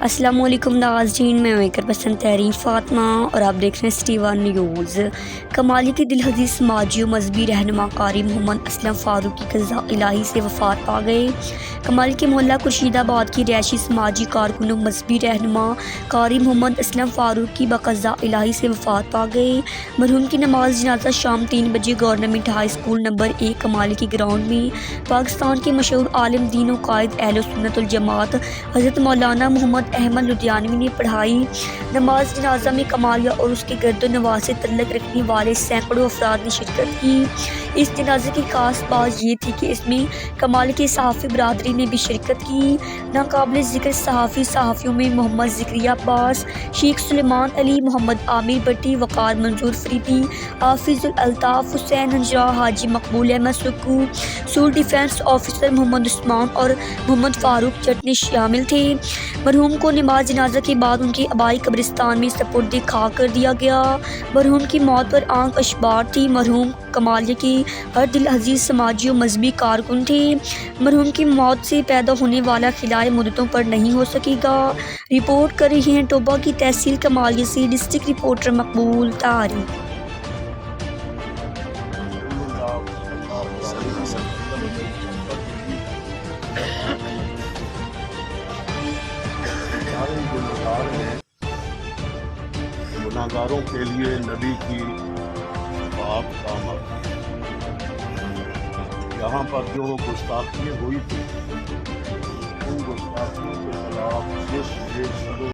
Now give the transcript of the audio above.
السلام علیکم ناظرین، میں میکر پسند تحریر فاطمہ اور آپ دیکھ رہے ہیں اسٹیوا نیوز۔ کمالیہ کے دل عزیز سماجی و مذہبی رہنما قاری محمد اسلم فاروقی قضاء الہی سے وفات پا گئے۔ کمالیہ کے محلہ خورشید آباد کی رہائشی سماجی کارکن و مذہبی رہنما قاری محمد اسلم فاروقی بقضاء الہی سے وفات پا گئے۔ مرحوم کی نماز جنازہ شام 3 بجے government high school number 1 Kamalia کے گراؤنڈ میں پاکستان کے مشہور عالم دین و قائد اہل سنت الجماعت حضرت مولانا محمد احمد لدھیانوی نے پڑھائی۔ نماز جنازہ میں کمالیہ اور اس کے گرد و نواح سے تعلق رکھنے والے سینکڑوں افراد نے شرکت کی۔ اس جنازے کی خاص بات یہ تھی کہ اس میں کمالیہ کی صحافی برادری نے بھی شرکت کی۔ ناقابل ذکر صحافیوں میں محمد ذکریہ عباس، شیخ سلیمان علی، محمد عامر بٹی، وقار منظور فریدی، حافظ الالطاف حسین ہنجرا، حاجی مقبول احمد سکو، civil defence officer Muhammad Usman اور محمد فاروق چٹنی شامل تھے۔ مرحوم کو نماز جنازہ کے بعد ان کے آبائی قبرستان میں سپرد خاک کر دیا گیا۔ مرحوم کی موت پر آنکھ اشبار تھی۔ مرحوم کمالیہ کے ہردلعزیز سماجی و مذہبی کارکن تھے۔ مرحوم کی موت سے پیدا ہونے والا خلائے مدتوں پر نہیں ہو سکے گا۔ رپورٹ کر رہے ہیں ٹوبہ کی تحصیل کمالیہ سے ڈسٹرکٹ رپورٹر مقبول قاری۔ گناہگاروں کے لیے نبی کی بات کا مقام۔ یہاں پر جو گستاخیاں ہوئی تھی ان گستاخیوں کے خلاف جس